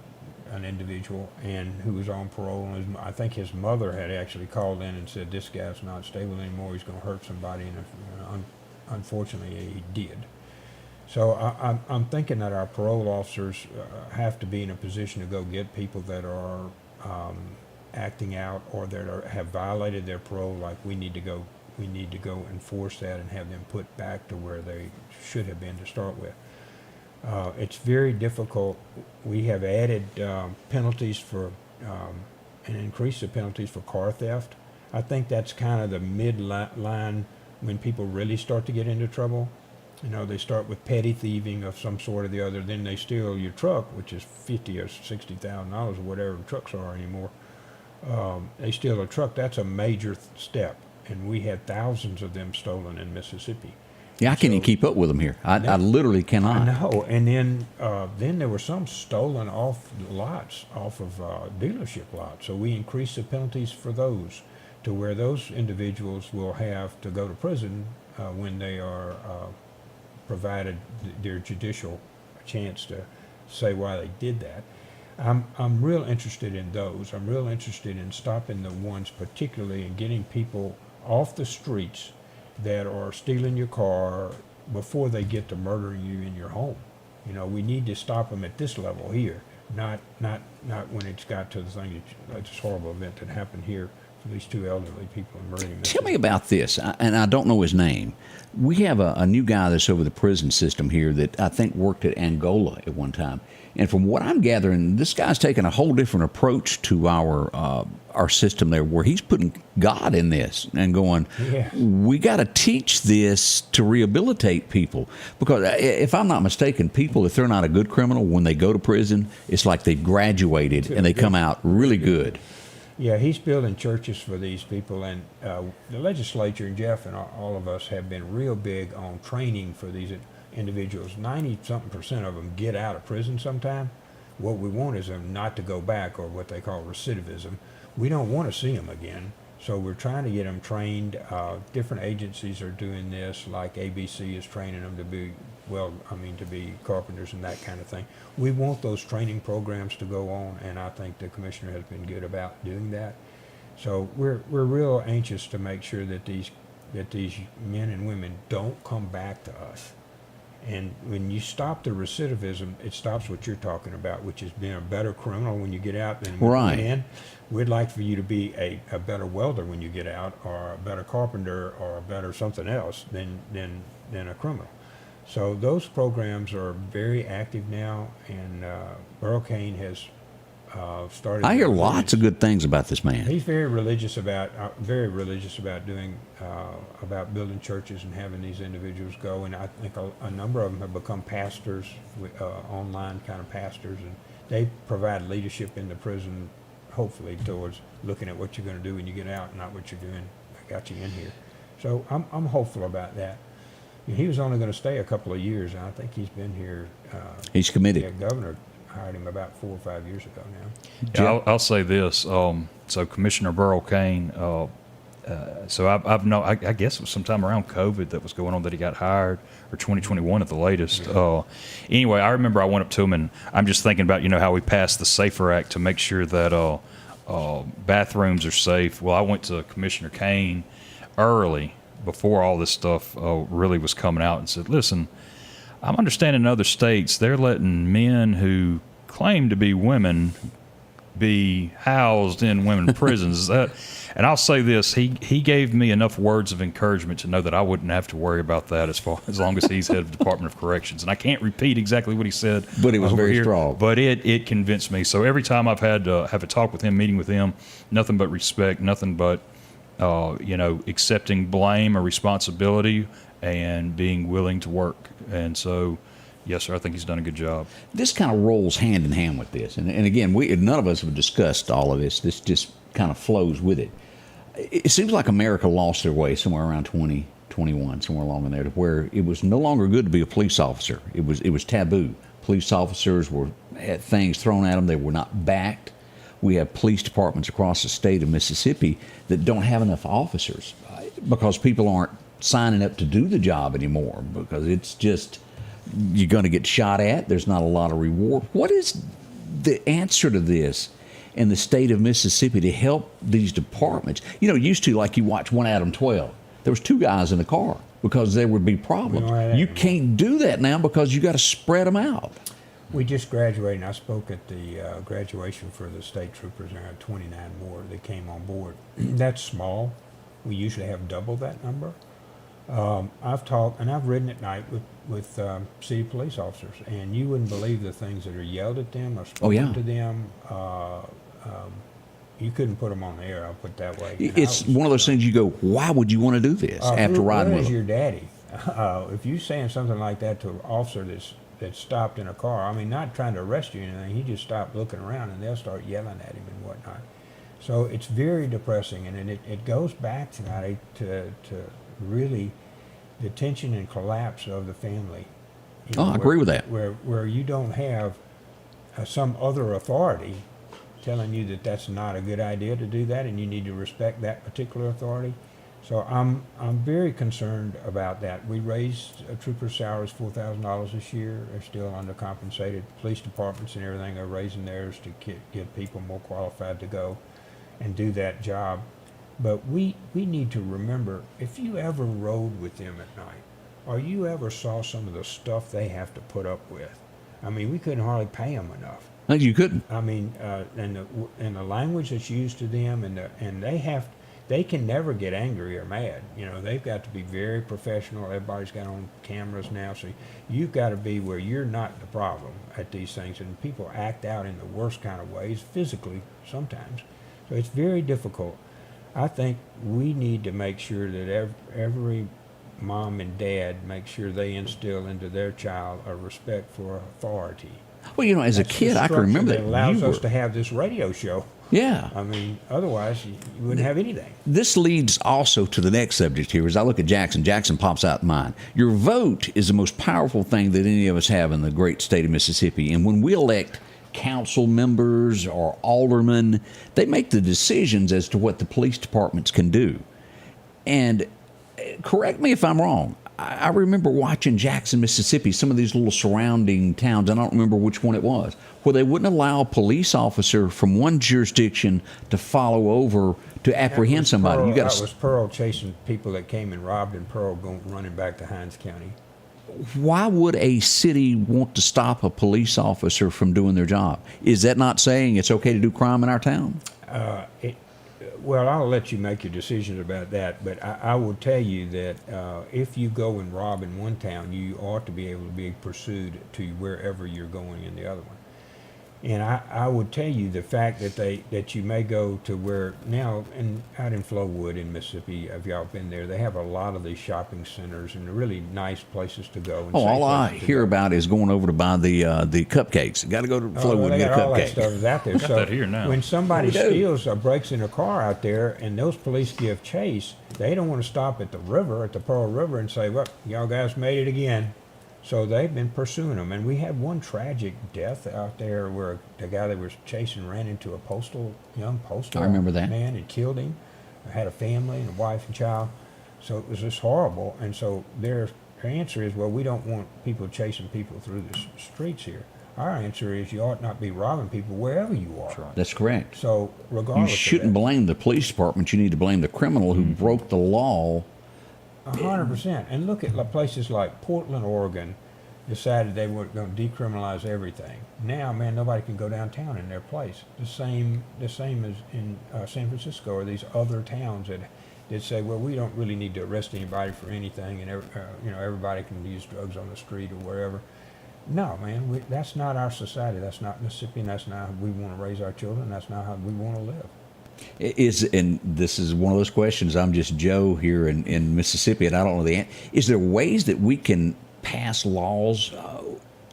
an individual and who was on parole. And I think his mother had actually called in and said, this guy's not stable anymore. He's going to hurt somebody in an unfortunately he did. So I'm thinking that our parole officers have to be in a position to go get people that are acting out or that have violated their parole. Like we need to go enforce that and have them put back to where they should have been to start with. It's very difficult. We have added penalties for and increased the penalties for car theft. I think that's kind of the mid-line when people really start to get into trouble. You know, they start with petty thieving of some sort or the other, then they steal your truck, which is $50,000 or $60,000 or whatever trucks are anymore. They steal a truck. That's a major step, and we had thousands of them stolen in Mississippi. Yeah, I can't even keep up with them here. I literally cannot. I know. And then there were some stolen off lots, off of dealership lots. So we increased the penalties for those to where those individuals will have to go to prison when they are provided their judicial chance to say why they did that. I'm real interested in those. I'm real interested in stopping the ones, particularly in getting people off the streets that are stealing your car before they get to murdering you in your home. You know, we need to stop them at this level here, not when it's got to the thing that this horrible event that happened here for these two elderly people in Meridian. Tell me about this, and I don't know his name. We have a new guy that's over the prison system here that I think worked at Angola at one time. And from what I'm gathering, this guy's taking a whole different approach to our system there, where he's putting God in this and going, Yeah. we got to teach this to rehabilitate people. Because if I'm not mistaken, people, if they're not a good criminal, when they go to prison, it's like they've graduated and they come out really good. Yeah, he's building churches for these people, and the legislature and Jeff and all of us have been real big on training for these individuals. 90-something% of them get out of prison sometime. What we want is them not to go back, or what they call recidivism. We don't want to see them again, so we're trying to get them trained. Different agencies are doing this, like ABC is training them to be, to be carpenters and that kind of thing. We want those training programs to go on, and I think the commissioner has been good about doing that. So we're real anxious to make sure that these men and women don't come back to us. And when you stop the recidivism, it stops what you're talking about, which is being a better criminal when you get out than when you went in. We'd like for you to be a better welder when you get out, or a better carpenter, or a better something else than a criminal. So those programs are very active now, and Burl Cain has started. I hear lots of good things about this man. He's very religious about doing about building churches and having these individuals go. And I think a number of them have become pastors, online kind of pastors, and they provide leadership in the prison, hopefully towards looking at what you're going to do when you get out, not what you're doing that got you in here. So I'm hopeful about that. He was only going to stay a couple of years, and I think he's been here. He's committed. The governor hired him about 4 or 5 years ago now. Yeah, I'll say this. So Commissioner Burl Cain, so I guess it was sometime around COVID that was going on that he got hired, or 2021 at the latest. Anyway, I remember I went up to him, and I'm just thinking about, how we passed the SAFER Act to make sure that bathrooms are safe. Well, I went to Commissioner Cain early, before all this stuff really was coming out, and said, listen, I'm understanding in other states they're letting men who claim to be women be housed in women prisons. And I'll say this, he gave me enough words of encouragement to know that I wouldn't have to worry about that as long as he's head of the Department of Corrections. And I can't repeat exactly what he said, but it was very strong. But it convinced me. So every time I've had to have a talk with him, meeting with him, nothing but respect, nothing but accepting blame or responsibility and being willing to work. And so, yes, sir, I think he's done a good job. This kind of rolls hand in hand with this. And again, none of us have discussed all of this. This just kind of flows with it. It seems like America lost their way somewhere around 2021, somewhere along in there, to where it was no longer good to be a police officer. It was taboo. Police officers had things thrown at them. They were not backed. We have police departments across the state of Mississippi that don't have enough officers because people aren't signing up to do the job anymore, because it's just, you're going to get shot at. There's not a lot of reward. What is the answer to this in the state of Mississippi to help these departments? Used to, like, you watch One Adam 12. There was 2 guys in the car. because there would be We don't have problems. that You anymore. can't do that now because you got to spread them out. We just graduated, and I spoke at the graduation for the state troopers. There are 29 more that came on board. That's small. We usually have double that number. I've talked, and I've ridden at night with city police officers, and you wouldn't believe the things that are yelled at them or spoken yeah. to them. You couldn't put them on the air, I'll put it that way. And It's I was, one of those things you go, why would you want to do this after riding where with is them? your daddy? If you're saying something like that to an officer that's stopped in a car, I mean, not trying to arrest you or anything, he just stopped looking around and they'll start yelling at him and whatnot. So it's very depressing, and it goes back tonight to really the tension and collapse of the family. You Oh, I agree with that. Where you don't have some other authority telling you that that's not a good idea to do that, and you need to respect that particular authority. So I'm very concerned about that. We raised troopers' salaries $4,000 this year. They're still undercompensated. Police departments and everything are raising theirs to get people more qualified to go and do that job. But we need to remember, if you ever rode with them at night, or you ever saw some of the stuff they have to put up with, I mean, we couldn't hardly pay them enough. No, you couldn't. I mean, and the language that's used to them, and they can never get angry or mad. You know, they've got to be very professional. Everybody's got on cameras now, so you've got to be where you're not the problem at these things. And people act out in the worst kind of ways, physically sometimes. So it's very difficult. I think we need to make sure that every mom and dad make sure they instill into their child a respect for authority. Well, you know, as a That's the kid, I can remember structure that. allows You us were- to have this radio show. yeah. I mean, otherwise you wouldn't have anything. This leads also to the next subject here. As I look at Jackson, Jackson pops out in mind. Your vote is the most powerful thing that any of us have in the great state of Mississippi. And when we elect council members or aldermen, they make the decisions as to what the police departments can do. And correct me if I'm wrong. I remember watching Jackson, Mississippi, some of these little surrounding towns, I don't remember which one it was, where they wouldn't allow a police officer from one jurisdiction to follow over to apprehend somebody. You got That was Pearl chasing people that came and robbed, and Pearl running back to Hinds County. Why would a city want to stop a police officer from doing their job? Is that not saying it's okay to do crime in our town? Well, I'll let you make your decisions about that, but I will tell you that if you go and rob in one town, you ought to be able to be pursued to wherever you're going in the other one. And I would tell you the fact that you may go to where now, and out in Flowood in Mississippi, if y'all been there, they have a lot of these shopping centers and really nice places to go. And Oh, safe all I places to hear go. about is going over to buy the cupcakes. Got to go to Oh, Flowood well, and they get a got all that cupcake. stuff is out there. Got So that here now. when somebody We do. steals or breaks in a car out there, and those police give chase, they don't want to stop at the river, at the Pearl River, and say, "Well, y'all guys made it again." So they've been pursuing them, and we had one tragic death out there where the guy that was chasing ran into a young postal I remember that. man and killed him. Had a family and a wife and child, so it was just horrible. And so their answer is, well, we don't want people chasing people through the streets here. Our answer is, you ought not be robbing people wherever you are. That's right. That's correct. So You regardless, shouldn't of that, blame the police department. You need to blame the criminal who broke the law. 100%. And look at places like Portland, Oregon, decided they were going to decriminalize everything. Now, man, nobody can go downtown in their place. The same as in San Francisco or these other towns that say, well, we don't really need to arrest anybody for anything, and everybody can use drugs on the street or wherever. No, man, that's not our society. That's not Mississippi, and that's not how we want to raise our children. That's not how we want to live. And this is one of those questions. I'm just Joe here in Mississippi, and I don't know the answer. Is there ways that we can pass laws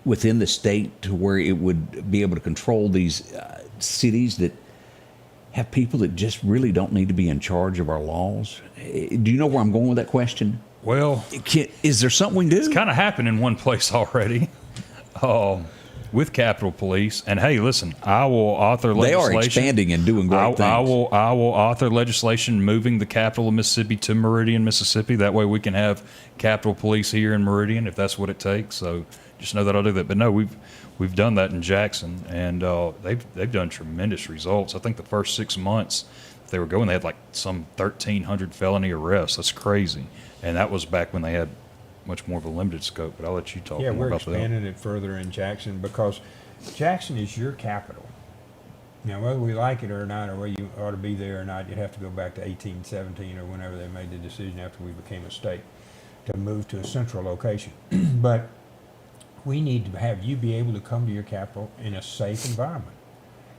within the state to where it would be able to control these cities that have people that just really don't need to be in charge of our laws? Do you know where I'm going with that question? Well, Is there something we can do? it's kind of happened in one place already with Capitol Police. And hey, listen, I will author They are legislation. expanding and doing great things. I will author legislation moving the capital of Mississippi to Meridian, Mississippi. That way we can have Capitol Police here in Meridian if that's what it takes. So just know that I'll do that. But no, we've done that in Jackson, and they've done tremendous results. I think the first 6 months they were going, they had like some 1,300 felony arrests. That's crazy. And that was back when they had much more of a limited scope, but I'll let you talk Yeah, more we're about that. expanding it further in Jackson because Jackson is your capital. Now, whether we like it or not, or whether you ought to be there or not, you'd have to go back to 1817 or whenever they made the decision after we became a state to move to a central location. But we need to have you be able to come to your capital in a safe environment.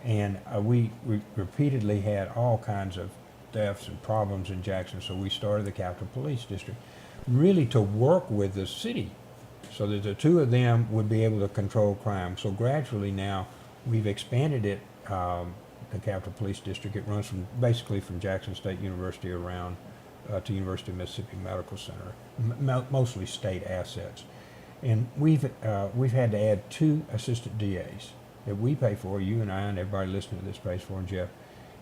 And we repeatedly had all kinds of thefts and problems in Jackson, so we started the Capitol Police District really to work with the city so that the two of them would be able to control crime. So gradually now we've expanded it, the Capitol Police District. It runs basically from Jackson State University around to University of Mississippi Medical Center, mostly state assets. And we've had to add 2 assistant DAs that we pay for, you and I and everybody listening to this pays for, and Jeff.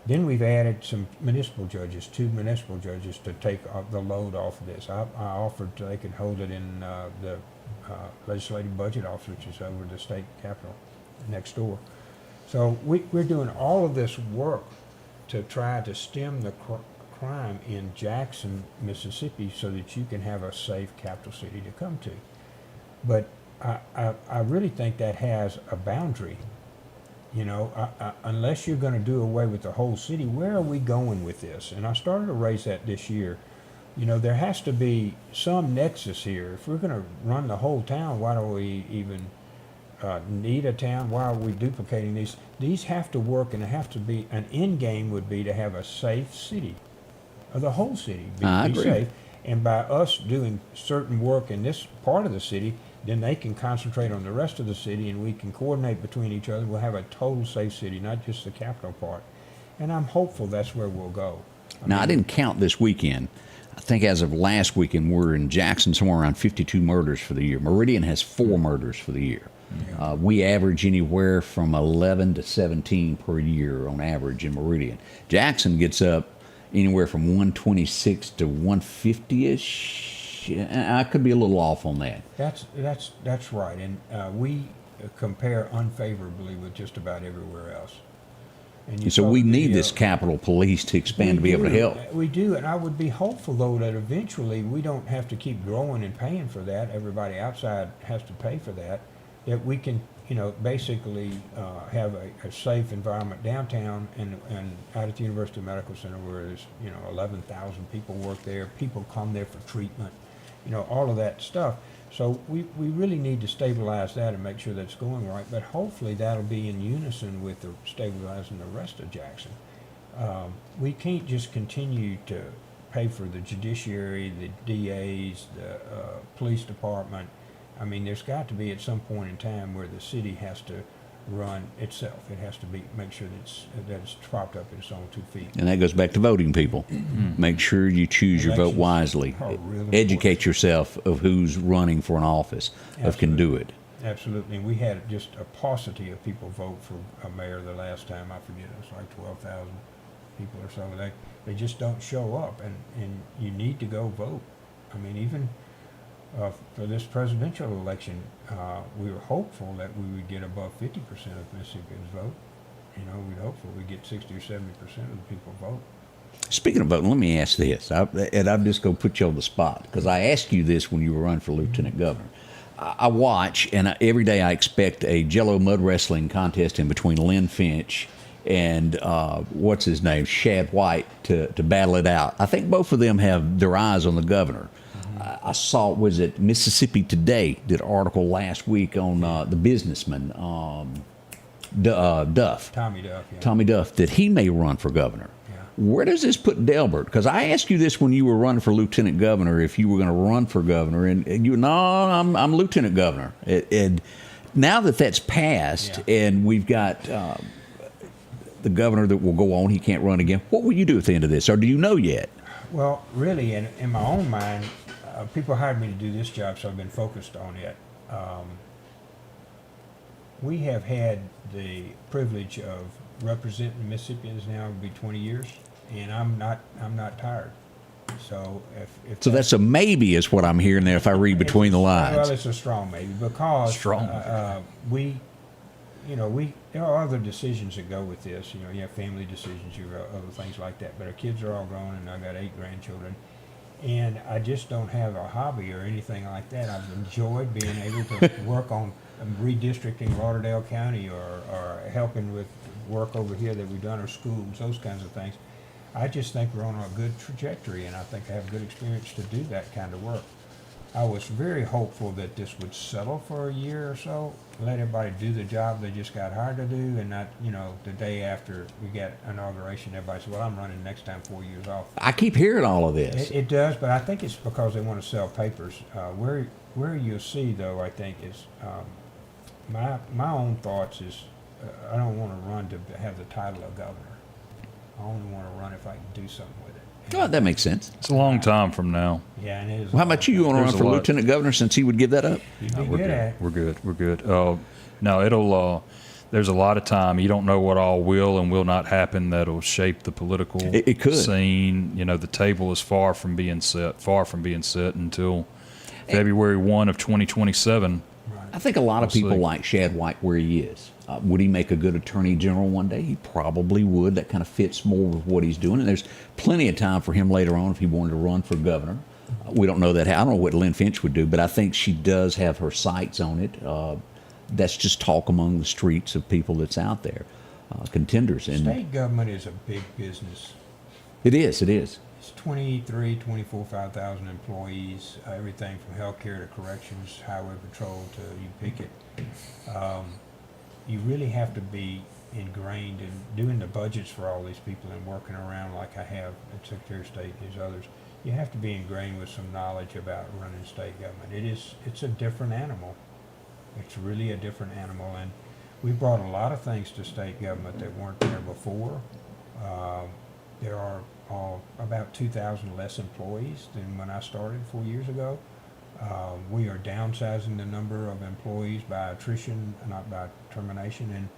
Then we've added some municipal judges, 2 municipal judges to take the load off of this. I offered they could hold it in the legislative budget office, which is over the state capitol next door. So we're doing all of this work to try to stem the crime in Jackson, Mississippi, so that you can have a safe capital city to come to. But I really think that has a boundary. You know, unless you're going to do away with the whole city, where are we going with this? And I started to raise that this year. You know, there has to be some nexus here. If we're going to run the whole town, why do we even need a town? Why are we duplicating these? These have to work, and it have to be, an end game would be to have a safe city, or the whole city I be agree. safe. And by us doing certain work in this part of the city, then they can concentrate on the rest of the city, and we can coordinate between each other. We'll have a total safe city, not just the capital part. And I'm hopeful that's where we'll go. Now, I didn't count this weekend. I think as of last weekend, we're in Jackson somewhere around 52 murders for the year. Meridian has 4 murders for the year. We average anywhere from 11 to 17 per year on average in Meridian. Jackson gets up anywhere from 126 to 150-ish. I could be a little off on that. That's right. And we compare unfavorably with just about everywhere else. And you So saw we the need video. this Capitol Police to expand to be able to help. We do, and I would be hopeful, though, that eventually we don't have to keep growing and paying for that. Everybody outside has to pay for that. That we can, basically have a safe environment downtown and out at the University Medical Center where there's, 11,000 people work there. People come there for treatment, all of that stuff. So we really need to stabilize that and make sure that's going right. But hopefully that'll be in unison with the stabilizing the rest of Jackson. We can't just continue to pay for the judiciary, the DAs, the police department. I mean, there's got to be at some point in time where the city has to run itself. It has to make sure that it's propped up in its own 2 feet. And that goes back to voting people. Make sure you choose your vote Elections wisely. are really Educate yourself of who's running for an office, of can do it. Absolutely. And we had just a paucity of people vote for a mayor the last time. I forget, it was like 12,000 people or so. They just don't show up, and you need to go vote. I mean, even for this presidential election, we were hopeful that we would get above 50% of Mississippians vote. We'd hopeful we'd get 60 or 70% of the people vote. Speaking of voting, let me ask this, and I'm just going to put you on the spot, because I asked you this when you were running for lieutenant governor. I watch, and every day I expect a Jello mud wrestling contest in between Lynn Finch and what's his name, Shad White, to battle it out. I think both of them have their eyes on the governor. I saw, was it Mississippi Today did an article last week on the businessman, Duff. Tommy Duff, yeah. Tommy Duff, that he may run for governor. Yeah. Where does this put Delbert? Because I asked you this when you were running for lieutenant governor, if you were going to run for governor, and you, no, I'm lieutenant governor. And now that that's passed, and we've got the governor that will go on, he can't run again, what will you do at the end of this, or do you know yet? Well, really, in my own mind, people hired me to do this job, so I've been focused on it. We have had the privilege of representing Mississippians now, it'll be 20 years, and I'm not tired. So if So that's a maybe is what I'm hearing there if I read between the lines. Well, it's a strong maybe, because Strong. there are other decisions that go with this. You have family decisions, you have other things like that. But our kids are all grown, and I've got 8 grandchildren, And I just don't have a hobby or anything like that. I've enjoyed being able to work on redistricting Lauderdale County or helping with work over here that we've done, or schools, those kinds of things. I just think we're on a good trajectory, and I think I have good experience to do that kind of work. I was very hopeful that this would settle for a year or so, let everybody do the job they just got hired to do, and not, the day after we get inauguration, everybody says, well, I'm running next time 4 years off. I keep hearing all of this. It does, but I think it's because they want to sell papers. Where you'll see, though, I think is, my own thoughts is, I don't want to run to have the title of governor. I only want to run if I can do something with it. Oh, that makes sense. It's a long time from now. Yeah, and it is. Well, how about you? You want to run There's a for lot. lieutenant governor since he would give that up? You'd be We're good good. at it. We're good. We're good. No, it'll. There's a lot of time. You don't know what all will and will not happen that'll shape the political It could. scene. The table is far from being set until February 1 of 2027. I think a lot of We'll people see. like Shad White where he is. Would he make a good attorney general one day? He probably would. That kind of fits more with what he's doing. And there's plenty of time for him later on if he wanted to run for governor. We don't know that. I don't know what Lynn Finch would do, but I think she does have her sights on it. That's just talk among the streets of people that's out there, contenders. And State government is a big business. it is. It's 5,000 employees, everything from healthcare to corrections, highway patrol to you pick it. You really have to be ingrained in doing the budgets for all these people and working around like I have at Secretary of State and these others. You have to be ingrained with some knowledge about running state government. It's a different animal. It's really a different animal, and we brought a lot of things to state government that weren't there before. There are about 2,000 less employees than when I started 4 years ago. We are downsizing the number of employees by attrition, not by termination, and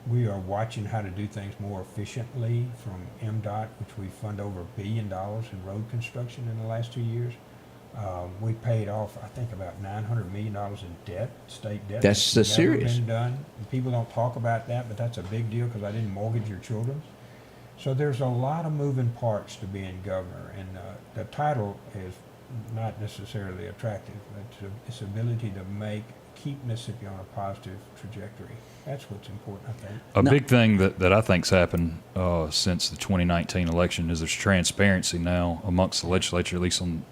we are watching how to do things more efficiently from MDOT, which we fund over $1 billion in road construction in the last 2 years. We paid off, I think, about $900 million in debt, state debt. That's never serious. been done. And people don't talk about that, but that's a big deal because I didn't mortgage your children's. So there's a lot of moving parts to being governor, and the title is not necessarily attractive. It's ability to keep Mississippi on a positive trajectory. That's what's important, I think. A No. big thing that I think's happened since the 2019 election is there's transparency now amongst the legislature, at least on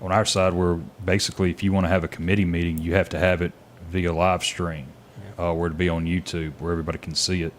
our side, where basically if you want to have a committee meeting, you have to have it via live stream, where to be on YouTube, where everybody can see it.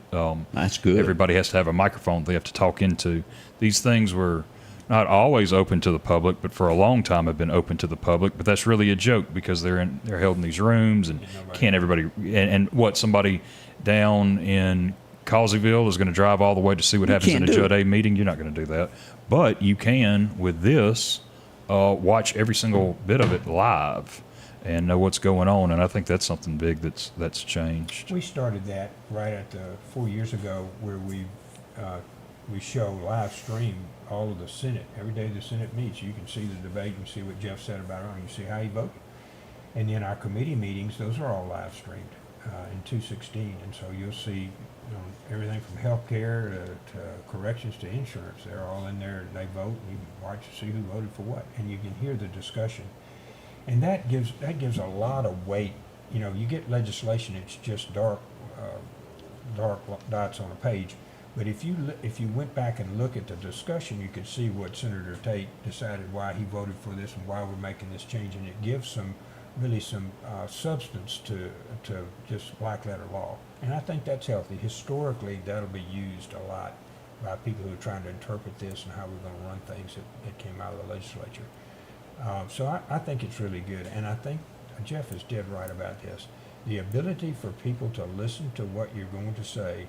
that's good. Everybody has to have a microphone they have to talk into. These things were not always open to the public, but for a long time have been open to the public. But that's really a joke because they're held in these rooms, and can't everybody and what somebody down in Causeyville is going to drive all the way to see what happens in a can't do Judd A meeting? You're not going to do that, but you can with this watch every single bit of it live and know what's going on. And I think that's something big that's changed. We started that right at 4 years ago, where we show live stream all of the Senate. Every day the Senate meets, you can see the debate, you can see what Jeff said about it, you can see how he voted. And then our committee meetings, those are all live streamed in 216. And so you'll see everything from healthcare to corrections to insurance. They're all in there. They vote. You can watch to see who voted for what, and you can hear the discussion. And that gives a lot of weight. You get legislation; it's just dark dots on a page. But if you went back and look at the discussion, you could see what Senator Tate decided, why he voted for this, and why we're making this change, and it gives some substance to just black letter law. And I think that's healthy. Historically, that'll be used a lot by people who are trying to interpret this and how we're going to run things that came out of the legislature. So I think it's really good, and I think Jeff is dead right about this. The ability for people to listen to what you're going to say,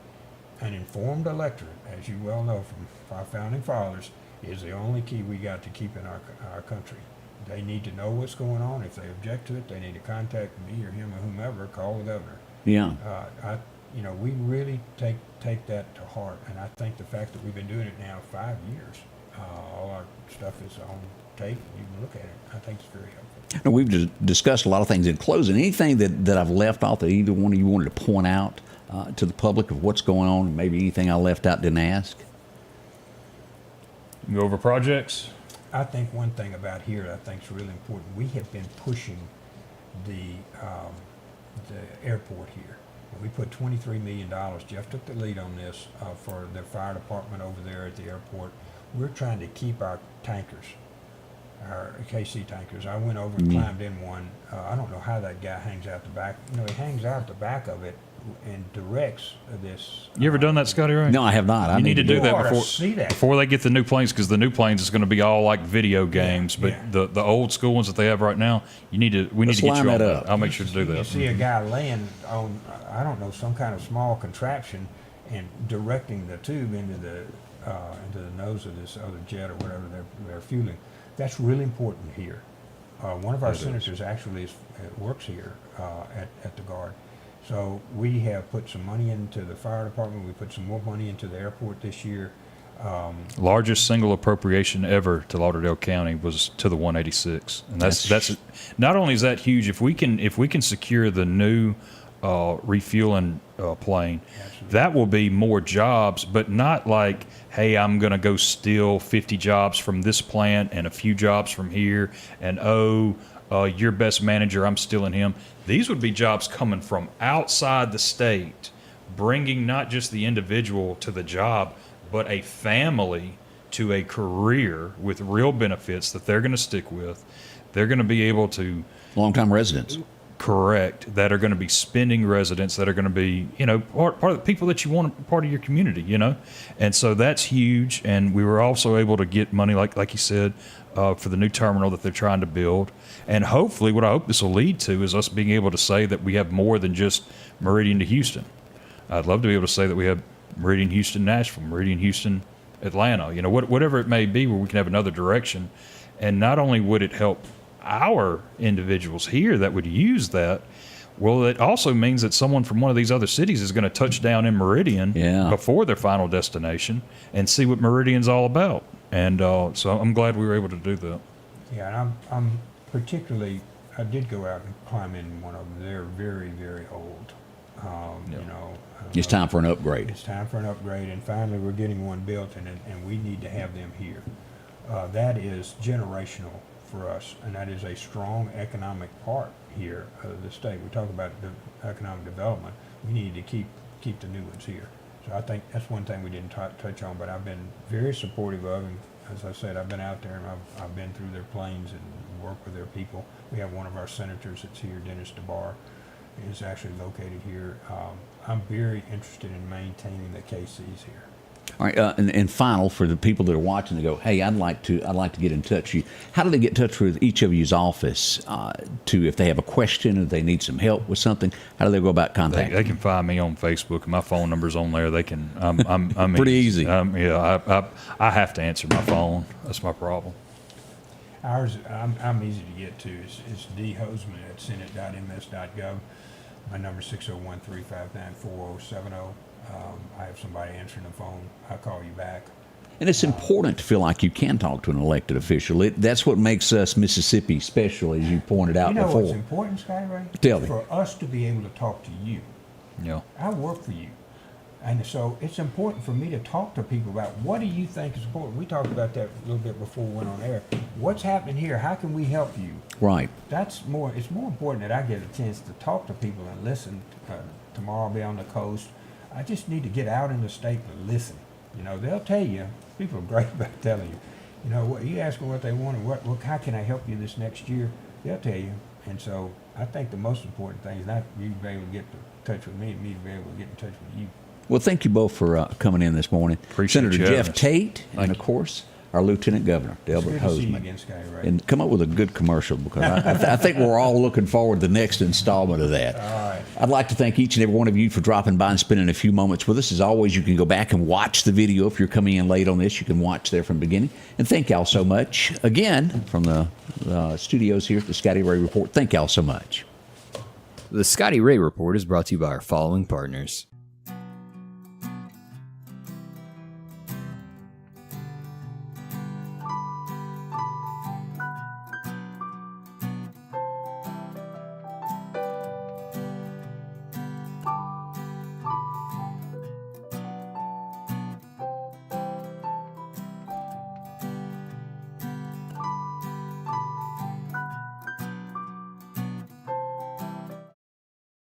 an informed electorate, as you well know from our founding fathers, is the only key we got to keep in our country. They need to know what's going on. If they object to it, they need to contact me or him or whomever, call the governor. Yeah. We really take that to heart, and I think the fact that we've been doing it now 5 years, all our stuff is on tape. You can look at it. I think it's very helpful. Now, we've discussed a lot of things in closing. Anything that I've left off that either one of you wanted to point out to the public of what's going on, maybe anything I left out, didn't ask? Go over projects. I think one thing about here that I think is really important, we have been pushing the airport here. And we put $23 million. Jeff took the lead on this for the fire department over there at the airport. We're trying to keep our tankers, our KC tankers. I went over and climbed in one. I don't know how that guy hangs out the back. He hangs out the back of it and directs this. You ever done that, Scotty Ray? No, I have not. You need to do that ought to before see that. before they get the new planes, because the new planes is going to be all like video games. But the old school ones that they have right now, we need to get you on line that that. up. I'll make sure to do You that. see a guy laying on, I don't know, some kind of small contraption and directing the tube into the nose of this other jet or whatever they're fueling. That's really important here. One of our senators actually works here at the Guard. So we have put some money into the fire department. We put some more money into the airport this year. Largest single appropriation ever to Lauderdale County was to the 186, and that's not only is that huge. If we can secure the new refueling plane, that will be more jobs, but not like, hey, I'm going to go steal 50 jobs from this plant and a few jobs from here, and your best manager, I'm stealing him. These would be jobs coming from outside the state, bringing not just the individual to the job, but a family to a career with real benefits that they're going to stick with. They're going to be able to Long-time residents. correct, that are going to be spending residents, that are going to be, part of the people that you want part of your community, And so that's huge. And we were also able to get money, like you said, for the new terminal that they're trying to build. And hopefully what I hope this will lead to is us being able to say that we have more than just Meridian to Houston. I'd love to be able to say that we have Meridian Houston Nashville, Meridian Houston Atlanta, whatever it may be, where we can have another direction. And not only would it help our individuals here that would use that, well, it also means that someone from one of these other cities is going to touch down in Meridian before their final destination and see what Meridian's all about. And so I'm glad we were able to do that. Yeah, and I'm particularly, I did go out and climb in one of them. They're very, very old. It's time for an upgrade. It's time for an upgrade, and finally we're getting one built, and we need to have them here. That is generational for us, and that is a strong economic part here of the state. We talk about economic development. We need to keep the new ones here. So I think that's one thing we didn't touch on, but I've been very supportive of them. As I said, I've been out there and I've been through their planes and worked with their people. We have one of our senators that's here, Dennis DeBar, is actually located here. I'm very interested in maintaining the KCs here. All right, and final for the people that are watching to go, hey, I'd like to get in touch with you. How do they get in touch with each of you's office if they have a question or they need some help with something? How do they go about contacting? They can find me on Facebook, and my phone number's on there. They can. I'm pretty easy. I have to answer my phone. That's my problem. Ours, I'm easy to get to. It's Hosemann at senate.ms.gov. My number is 601-359-4070. I have somebody answering the phone. I'll call you back. And it's important to feel like you can talk to an elected official. That's what makes us Mississippi special, as you pointed out before. What's important, Scotty Ray? Tell me. For us to be able to talk to you. Yeah. I work for you. And so it's important for me to talk to people about what do you think is important. We talked about that a little bit before we went on air. What's happening here? How can we help you? Right. It's more important that I get a chance to talk to people and listen. Tomorrow I'll be on the coast. I just need to get out in the state and listen. They'll tell you. People are great about telling you. What you ask them what they want and how can I help you this next year? They'll tell you. And so I think the most important thing is not you to be able to get in touch with me and me to be able to get in touch with you. Well, thank you both for coming in this morning. Appreciate Senator you Jeff having us. Tate, and of course, our Lieutenant Governor, Delbert It's good to see you Hosemann. again, Scotty Ray. And come up with a good commercial, because I think we're all looking forward to the next installment of that. All right. I'd like to thank each and every one of you for dropping by and spending a few moments with us. As always, you can go back and watch the video. If you're coming in late on this, you can watch there from the beginning. And thank y'all so much. Again, from the studios here at the Scotty Ray Report, thank y'all so much. The Scotty Ray Report is brought to you by our following partners: